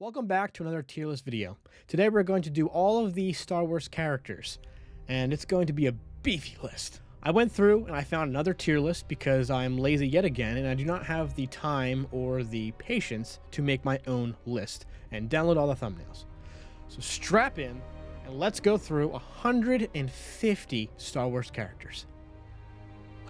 Welcome back to another tier list video. Today we're going to do all of the Star Wars characters, and it's going to be a beefy list. I went through and I found another tier list because I am lazy yet again and I do not have the time or the patience to make my own list and download all the thumbnails. So strap in and let's go through 150 Star Wars characters.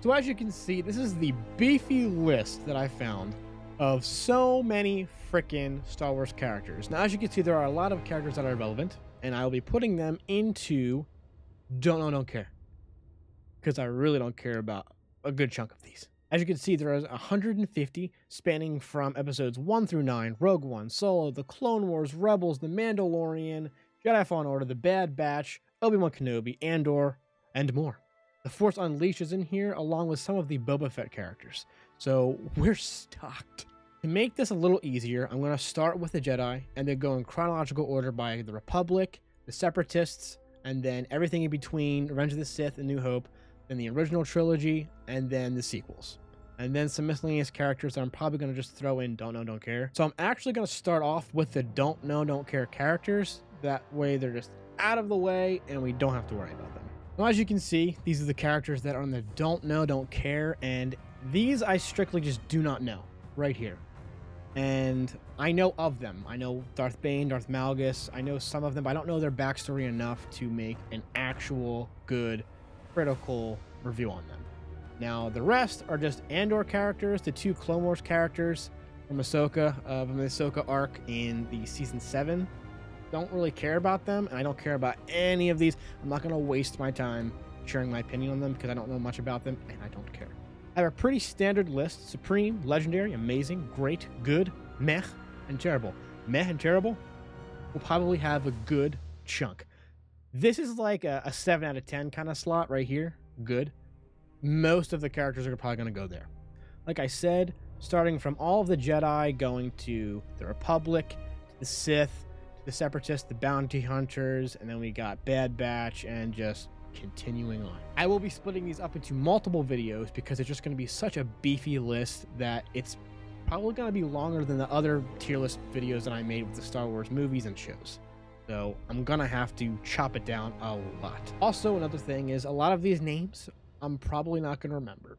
So as you can see, this is the beefy list that I found of so many freaking Star Wars characters. Now, as you can see, there are a lot of characters that are relevant, and I will be putting them into Don't Know, Don't Care, because I really don't care about a good chunk of these. As you can see, there is 150 spanning from episodes 1 through 9, Rogue One, Solo, The Clone Wars, Rebels, The Mandalorian, Jedi Fallen Order, The Bad Batch, Obi-Wan Kenobi, Andor, and more. The Force Unleashed is in here, along with some of the Boba Fett characters. So we're stocked. To make this a little easier, I'm going to start with the Jedi and then go in chronological order by the Republic, the Separatists, and then everything in between, Revenge of the Sith and New Hope, then the original trilogy, and then the sequels. And then some miscellaneous characters that I'm probably going to just throw in Don't Know, Don't Care. So I'm actually going to start off with the Don't Know, Don't Care characters. That way they're just out of the way and we don't have to worry about them. Now, as you can see, these are the characters that are on the Don't Know, Don't Care, and these I strictly just do not know right here. And I know of them. I know Darth Bane, Darth Malgus. I know some of them, but I don't know their backstory enough to make an actual good critical review on them. Now, the rest are just Andor characters, the 2 Clone Wars characters from Ahsoka, from the Ahsoka arc in the season 7. Don't really care about them, and I don't care about any of these. I'm not going to waste my time sharing my opinion on them because I don't know much about them, and I don't care. I have a pretty standard list: Supreme, Legendary, Amazing, Great, Good, Meh, and Terrible. Meh and Terrible will probably have a good chunk. This is like a 7 out of 10 kind of slot right here. Good. Most of the characters are probably going to go there. Like I said, starting from all of the Jedi, going to the Republic, to the Sith, the Separatists, the Bounty Hunters, and then we got Bad Batch, and just continuing on. I will be splitting these up into multiple videos because it's just going to be such a beefy list that it's probably going to be longer than the other tier list videos that I made with the Star Wars movies and shows. So I'm going to have to chop it down a lot. Also, another thing is a lot of these names I'm probably not going to remember.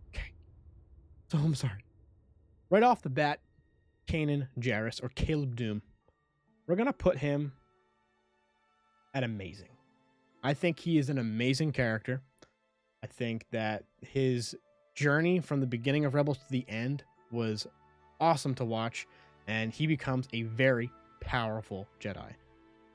Okay. So I'm sorry. Right off the bat, Kanan Jarrus, or Caleb Doom. We're going to put him at Amazing. I think he is an amazing character. I think that his journey from the beginning of Rebels to the end was awesome to watch, and he becomes a very powerful Jedi.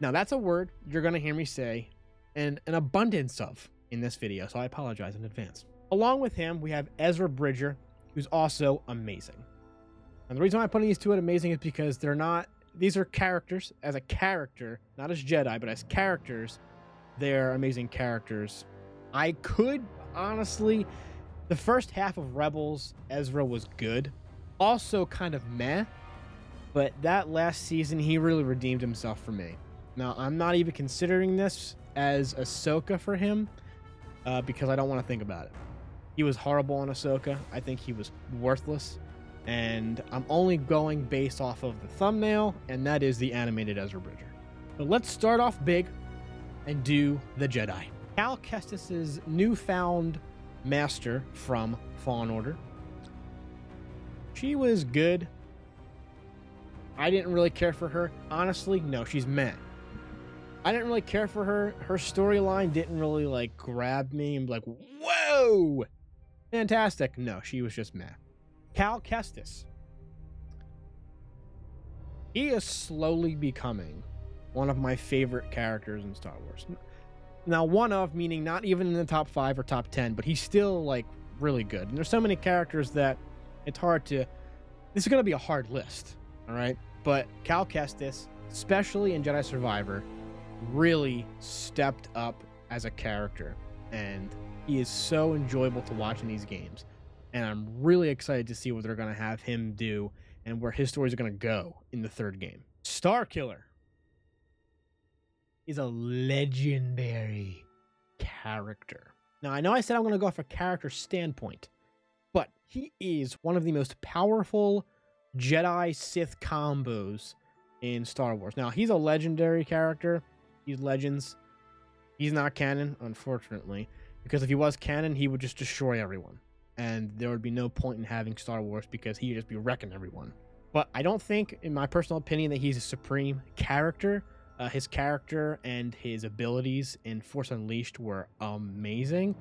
Now, that's a word you're going to hear me say and an abundance of in this video, so I apologize in advance. Along with him, we have Ezra Bridger, who's also amazing. And the reason why I'm putting these two at Amazing is because these are characters. As a character, not as Jedi, but as characters, they're amazing characters. I could, honestly, the first half of Rebels, Ezra was good. Also kind of meh, but that last season, he really redeemed himself for me. Now, I'm not even considering this as Ahsoka for him, because I don't want to think about it. He was horrible on Ahsoka. I think he was worthless. And I'm only going based off of the thumbnail, and that is the animated Ezra Bridger. But let's start off big and do the Jedi. Cal Kestis's newfound master from Fallen Order. She was good. I didn't really care for her. Honestly, no, she's meh. I didn't really care for her. Her storyline didn't really like grab me and be like, whoa, fantastic. No, she was just meh. Cal Kestis. He is slowly becoming one of my favorite characters in Star Wars. Now, one of, meaning not even in the top 5 or top 10, but he's still like really good. And there's so many characters that it's hard to, this is going to be a hard list. All right. But Cal Kestis, especially in Jedi Survivor, really stepped up as a character. And he is so enjoyable to watch in these games. And I'm really excited to see what they're going to have him do and where his stories are going to go in the 3rd game. Starkiller is a legendary character. Now, I know I said I'm going to go off a character standpoint, but he is one of the most powerful Jedi Sith combos in Star Wars. Now, he's a legendary character. He's Legends. He's not canon, unfortunately, because if he was canon, he would just destroy everyone. And there would be no point in having Star Wars because he would just be wrecking everyone. But I don't think, in my personal opinion, that he's a supreme character. His character and his abilities in Force Unleashed were amazing.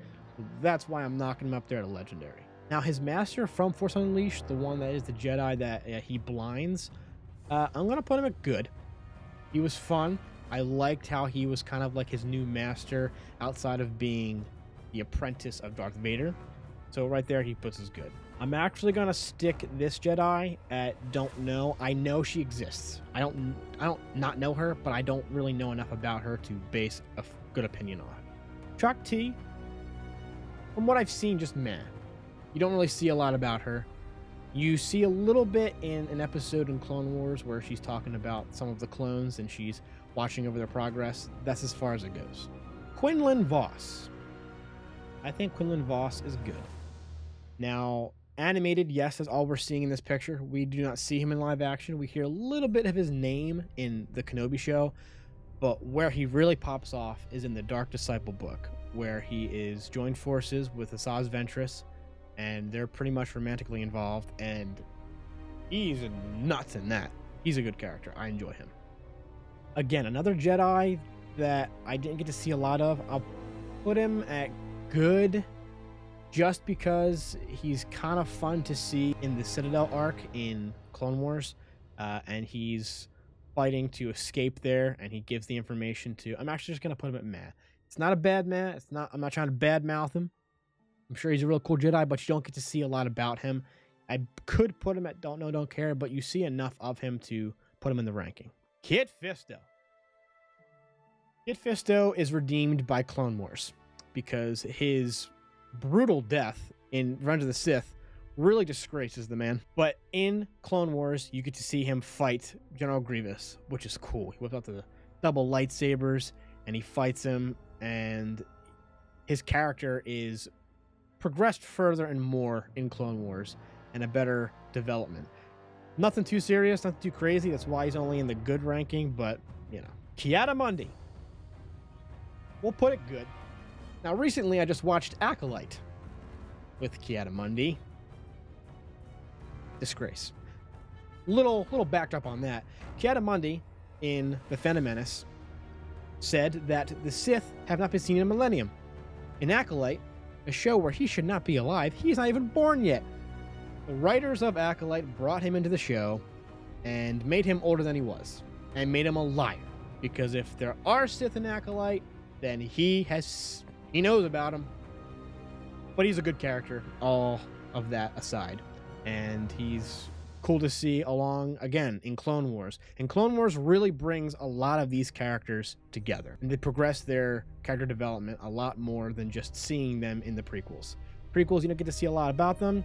That's why I'm knocking him up there to legendary. Now, his master from Force Unleashed, the one that is the Jedi that he blinds, I'm going to put him at good. He was fun. I liked how he was kind of like his new master outside of being the apprentice of Darth Vader. So right there, he puts us good. I'm actually going to stick this Jedi at don't know. I know she exists. I don't not know her, but I don't really know enough about her to base a good opinion on. Chalk T, from what I've seen, just meh. You don't really see a lot about her. You see a little bit in an episode in Clone Wars where she's talking about some of the clones and she's watching over their progress. That's as far as it goes. Quinlan Vos. I think Quinlan Vos is good. Now, animated, yes, that's all we're seeing in this picture. We do not see him in live action. We hear a little bit of his name in the Kenobi show, but where he really pops off is in the Dark Disciple book, where he is joined forces with Asajj Ventress, and they're pretty much romantically involved, and he's nuts in that. He's a good character. I enjoy him. Again, another Jedi that I didn't get to see a lot of. I'll put him at good just because he's kind of fun to see in the Citadel arc in Clone Wars, and he's fighting to escape there, and he gives the information to... I'm actually just going to put him at meh. It's not a bad meh. I'm not trying to badmouth him. I'm sure he's a real cool Jedi, but you don't get to see a lot about him. I could put him at don't know, don't care, but you see enough of him to put him in the ranking. Kit Fisto. Kit Fisto is redeemed by Clone Wars because his brutal death in Revenge of the Sith really disgraces the man. But in Clone Wars, you get to see him fight General Grievous, which is cool. He whips out the double lightsabers and he fights him, and his character is progressed further and more in Clone Wars and a better development. Nothing too serious, nothing too crazy. That's why he's only in the good ranking, but, you know. Ki-Adi-Mundi. We'll put it good. Now, recently, I just watched Acolyte with Ki-Adi-Mundi. Disgrace. Little backed up on that. Ki-Adi-Mundi in The Phantom Menace said that the Sith have not been seen in a millennium. In Acolyte, a show where he should not be alive, he's not even born yet. The writers of Acolyte brought him into the show and made him older than he was, and made him a liar. Because if there are Sith in Acolyte, then he knows about him. But he's a good character, all of that aside. And he's cool to see along, again, in Clone Wars. And Clone Wars really brings a lot of these characters together. And they progress their character development a lot more than just seeing them in the prequels. Prequels, you don't get to see a lot about them.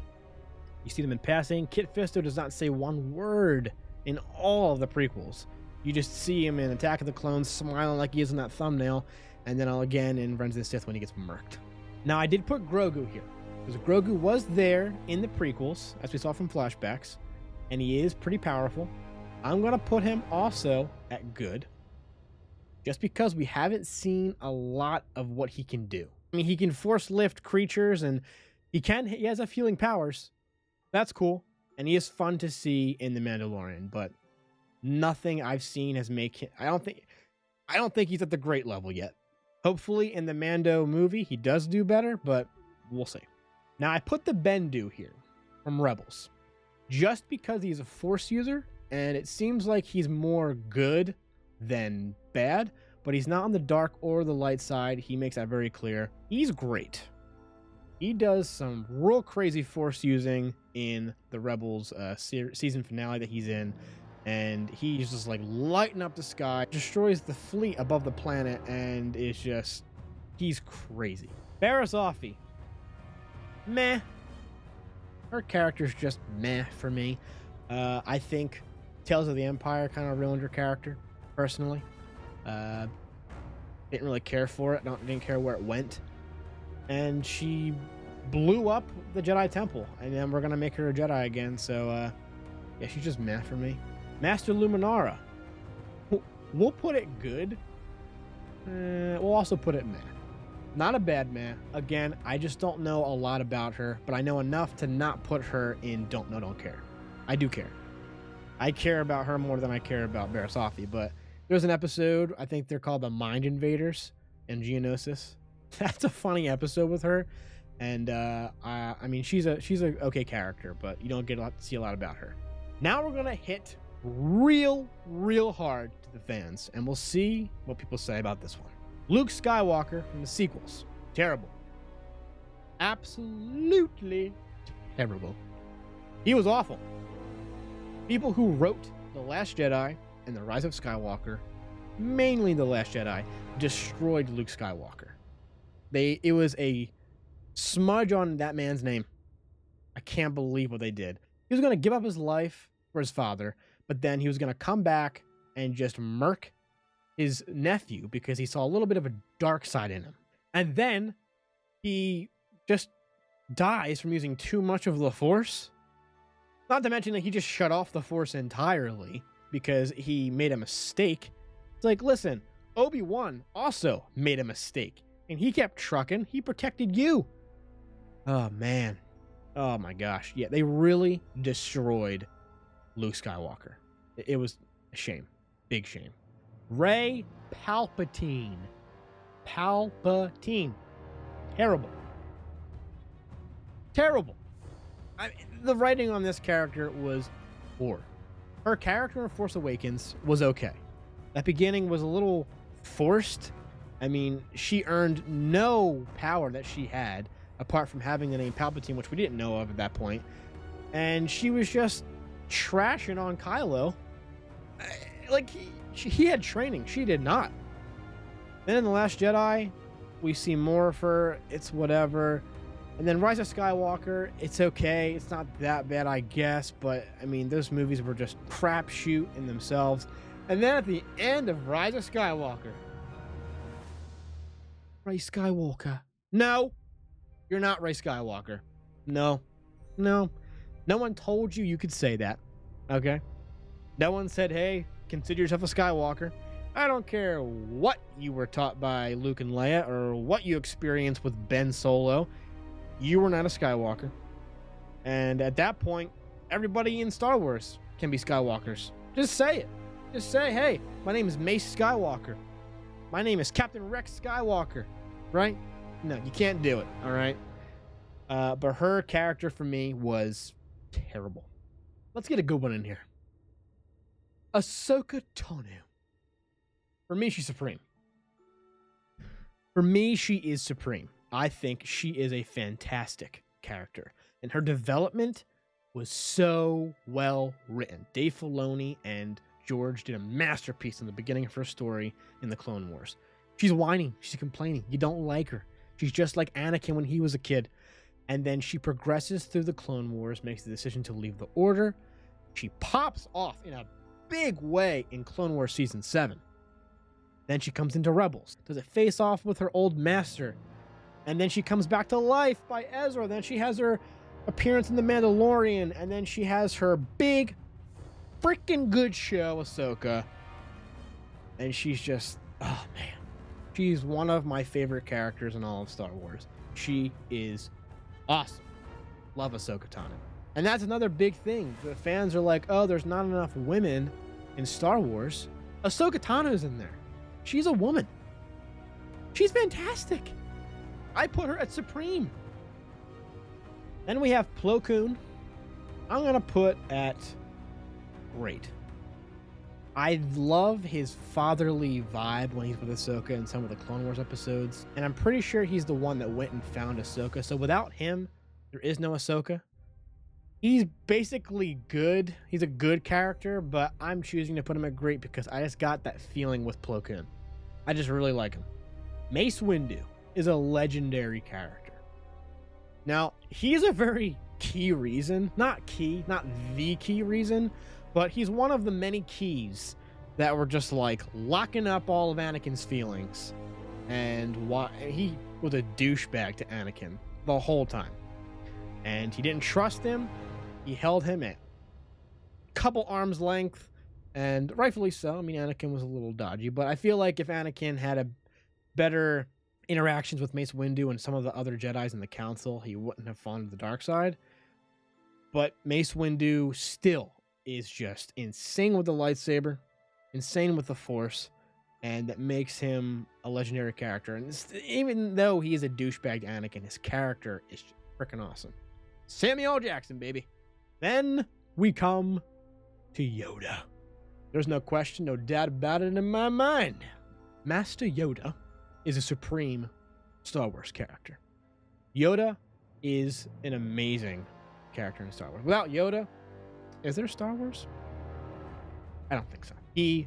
You see them in passing. Kit Fisto does not say one word in all of the prequels. You just see him in Attack of the Clones smiling like he is in that thumbnail. And then again in Revenge of the Sith when he gets murked. Now, I did put Grogu here, because Grogu was there in the prequels, as we saw from flashbacks, and he is pretty powerful. I'm going to put him also at good, just because we haven't seen a lot of what he can do. I mean, he can force lift creatures, and he has healing powers. That's cool, and he is fun to see in The Mandalorian, but nothing I've seen has made him... I don't think he's at the great level yet. Hopefully in the Mando movie, he does do better, but we'll see. Now, I put the Bendu here from Rebels, just because he's a Force user, and it seems like he's more good than bad, but he's not on the dark or the light side. He makes that very clear. He's great. He does some real crazy Force using in the Rebels season finale that he's in. And he's just like lighting up the sky, destroys the fleet above the planet, and it's just, he's crazy. Barriss Offee. Meh. Her character's just meh for me. I think Tales of the Empire kind of ruined her character, personally. Didn't really care for it. Didn't care where it went. And she blew up the Jedi Temple. And then we're going to make her a Jedi again. So, yeah, she's just meh for me. Master Luminara. We'll put it good. We'll also put it meh. Not a bad meh. Again, I just don't know a lot about her, but I know enough to not put her in don't know, don't care. I do care. I care about her more than I care about Barasafi, but there's an episode, I think they're called the Mind Invaders and Geonosis. That's a funny episode with her. And I mean, she's a okay character, but you don't get to see a lot about her. Now we're gonna hit real hard to the fans, and we'll see what people say about this one. Luke Skywalker from the sequels. Terrible. Absolutely terrible. He was awful. People who wrote The Last Jedi and The Rise of Skywalker, mainly The Last Jedi, destroyed Luke Skywalker. It was a smudge on that man's name. I can't believe what they did. He was going to give up his life for his father, but then he was going to come back and just murk his nephew because he saw a little bit of a dark side in him. And then he just dies from using too much of the Force. Not to mention that he just shut off the Force entirely because he made a mistake. It's like, listen, Obi-Wan also made a mistake, and he kept trucking. He protected you. Oh, man. Oh, my gosh. Yeah, they really destroyed Luke Skywalker. It was a shame. Big shame. Rey Palpatine. Terrible. Terrible. The writing on this character was poor. Her character in Force Awakens was okay. That beginning was a little forced. I mean, she earned no power that she had, apart from having the name Palpatine, which we didn't know of at that point. And she was just trashing on Kylo. Like, he had training. She did not. Then in The Last Jedi, we see more of her. It's whatever. And then Rise of Skywalker, it's okay. It's not that bad, I guess. But, I mean, those movies were just crapshoot in themselves. And then at the end of Rise of Skywalker, Rey Skywalker. No, you're not Rey Skywalker. No. No one told you could say that. Okay? No one said, hey, consider yourself a Skywalker. I don't care what you were taught by Luke and Leia or what you experienced with Ben Solo. You were not a Skywalker. And at that point, everybody in Star Wars can be Skywalkers. Just say it. Just say, hey, my name is Mace Skywalker. My name is Captain Rex Skywalker. Right? No, you can't do it. All right? But her character for me was terrible. Let's get a good one in here. Ahsoka Tano. For me, she's supreme. For me, she is supreme. I think she is a fantastic character. And her development was so well written. Dave Filoni and George did a masterpiece in the beginning of her story in the Clone Wars. She's whining. She's complaining. You don't like her. She's just like Anakin when he was a kid. And then she progresses through the Clone Wars, makes the decision to leave the Order. She pops off in a big way in Clone Wars Season 7. Then she comes into Rebels. Does a face off with her old master. And then she comes back to life by Ezra. Then she has her appearance in The Mandalorian. And then she has her big, freaking good show, Ahsoka. And she's just, oh man. She's one of my favorite characters in all of Star Wars. She is awesome. Love Ahsoka Tano. And that's another big thing. The fans are like, oh, there's not enough women in Star Wars. Ahsoka Tano's in there. She's a woman. She's fantastic. I put her at supreme. Then we have Plo Koon. I'm going to put at great. I love his fatherly vibe when he's with Ahsoka in some of the Clone Wars episodes. And I'm pretty sure he's the one that went and found Ahsoka. So without him, there is no Ahsoka. He's basically good. He's a good character, but I'm choosing to put him at great because I just got that feeling with Plo Koon. I just really like him. Mace Windu is a legendary character. Now, he's a very key reason. Not the key reason, but he's one of the many keys that were just like locking up all of Anakin's feelings. And why he was a douchebag to Anakin the whole time. And he didn't trust him. He held him at a couple arms length. And rightfully so. I mean, Anakin was a little dodgy, but I feel like if Anakin had a better interactions with Mace Windu and some of the other Jedis in the Council, he wouldn't have fallen to the dark side. But Mace Windu still is just insane with the lightsaber, insane with the Force, and that makes him a legendary character. And even though he is a douchebag Anakin, his character is freaking awesome. Samuel L. Jackson, baby. Then we come to Yoda. There's no question, no doubt about it in my mind. Master Yoda is a supreme Star Wars character. Yoda is an amazing character in Star Wars. Without Yoda, is there Star Wars? I don't think so. He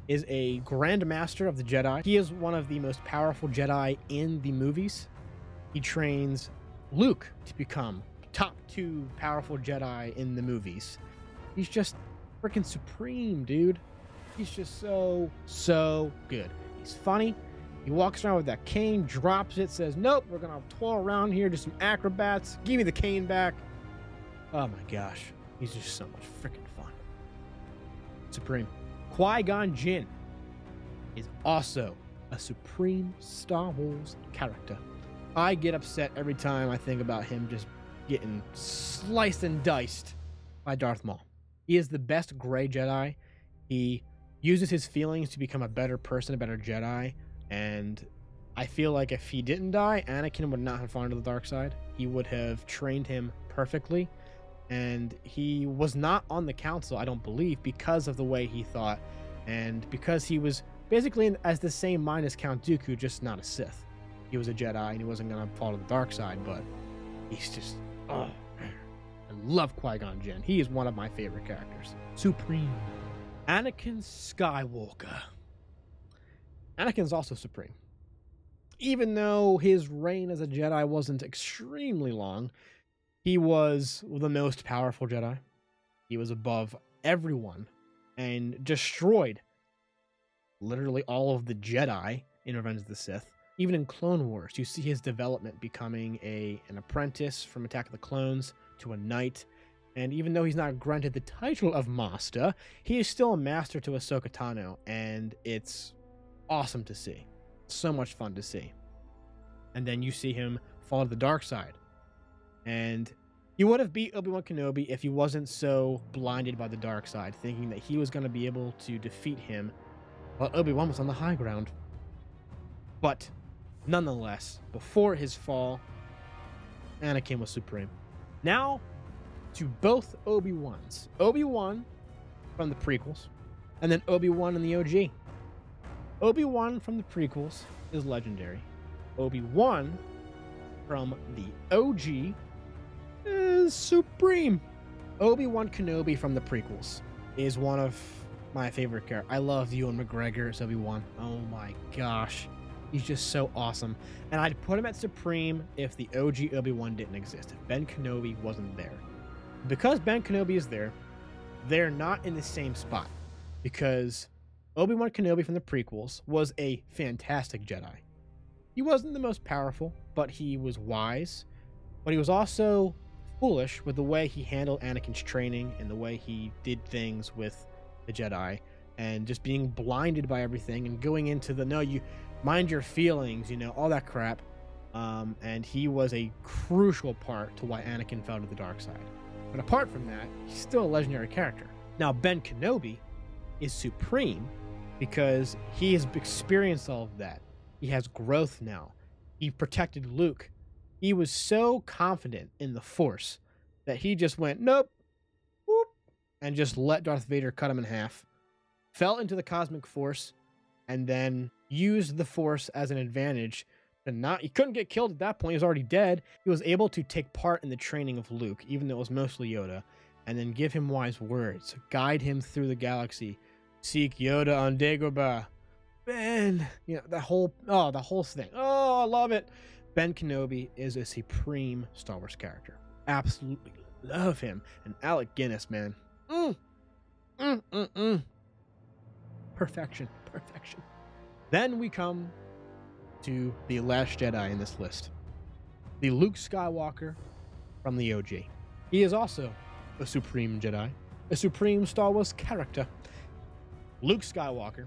is a Grand Master of the Jedi. He is one of the most powerful Jedi in the movies. He trains Luke to become top 2 powerful Jedi in the movies. He's just freaking supreme, dude. He's just so good. He's funny. He walks around with that cane, drops it, says, nope, we're going to twirl around here, do some acrobats. Give me the cane back. Oh my gosh. He's just so much freaking fun. Supreme. Qui-Gon Jinn is also a supreme Star Wars character. I get upset every time I think about him just getting sliced and diced by Darth Maul. He is the best gray Jedi. He uses his feelings to become a better person, a better Jedi. And I feel like if he didn't die, Anakin would not have fallen to the dark side. He would have trained him perfectly. And he was not on the council, I don't believe, because of the way he thought. And because he was basically as the same mind as Count Dooku, just not a Sith. He was a Jedi and he wasn't going to fall to the dark side, but he's just... oh. I love Qui-Gon Jinn. He is one of my favorite characters. Supreme. Anakin Skywalker. Anakin's also supreme. Even though his reign as a Jedi wasn't extremely long, he was the most powerful Jedi. He was above everyone and destroyed literally all of the Jedi in Revenge of the Sith. Even in Clone Wars, you see his development becoming an apprentice from Attack of the Clones to a knight. And even though he's not granted the title of master, he is still a master to Ahsoka Tano, and it's awesome to see. So much fun to see. And then you see him fall to the dark side. And he would have beat Obi-Wan Kenobi if he wasn't so blinded by the dark side, thinking that he was going to be able to defeat him while Obi-Wan was on the high ground. But nonetheless, before his fall, Anakin was supreme. Now, to both Obi-Wans. Obi-Wan from the prequels, and then Obi-Wan in the OG. Obi-Wan from the prequels is legendary. Obi-Wan from the OG is supreme. Obi-Wan Kenobi from the prequels is one of my favorite characters. I love Ewan McGregor as Obi-Wan. Oh my gosh. He's just so awesome. And I'd put him at supreme if the OG Obi-Wan didn't exist, if Ben Kenobi wasn't there. Because Ben Kenobi is there, they're not in the same spot. Because Obi-Wan Kenobi from the prequels was a fantastic Jedi. He wasn't the most powerful, but he was wise. But he was also foolish with the way he handled Anakin's training and the way he did things with the Jedi. And just being blinded by everything and going into the, no, you mind your feelings, all that crap. And he was a crucial part to why Anakin fell to the dark side. But apart from that, he's still a legendary character. Now, Ben Kenobi is supreme because he has experienced all of that. He has growth now. He protected Luke. He was so confident in the Force that he just went, nope, whoop, and just let Darth Vader cut him in half, fell into the cosmic force, and then used the Force as an advantage. He couldn't get killed at that point. He was already dead. He was able to take part in the training of Luke, even though it was mostly Yoda, and then give him wise words, guide him through the galaxy, seek Yoda on Dagobah. Ben, the whole thing. Oh, I love it. Ben Kenobi is a supreme Star Wars character. Absolutely love him. And Alec Guinness, man. Perfection. Then we come to the last Jedi in this list. The Luke Skywalker from the OG. He is also a supreme Jedi, a supreme Star Wars character. Luke Skywalker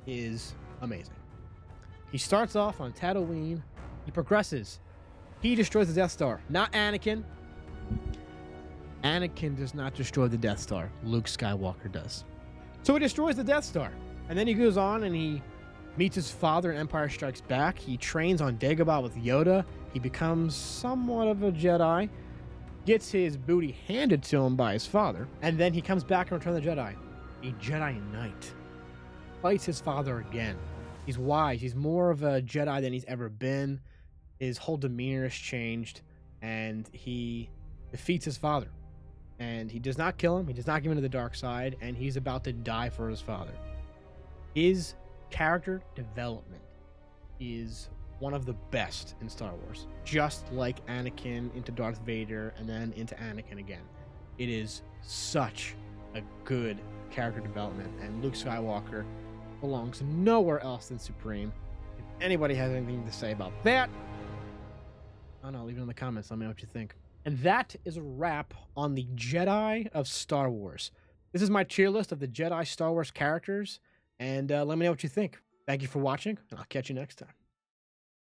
is amazing. He starts off on Tatooine. He progresses. He destroys the Death Star, not Anakin. Anakin does not destroy the Death Star. Luke Skywalker does. So he destroys the Death Star. And then he goes on and he meets his father in Empire Strikes Back. He trains on Dagobah with Yoda. He becomes somewhat of a Jedi. Gets his booty handed to him by his father. And then he comes back in Return of the Jedi. A Jedi Knight. Fights his father again. He's wise. He's more of a Jedi than he's ever been. His whole demeanor has changed. And he defeats his father. And he does not kill him. He does not give him to the dark side. And he's about to die for his father. His character development is one of the best in Star Wars. Just like Anakin into Darth Vader and then into Anakin again. It is such a good character development. And Luke Skywalker belongs nowhere else than Supreme. If anybody has anything to say about that, I don't know, leave it in the comments. Let me know what you think. And that is a wrap on the Jedi of Star Wars. This is my tier list of the Jedi Star Wars characters. And let me know what you think. Thank you for watching, and I'll catch you next time.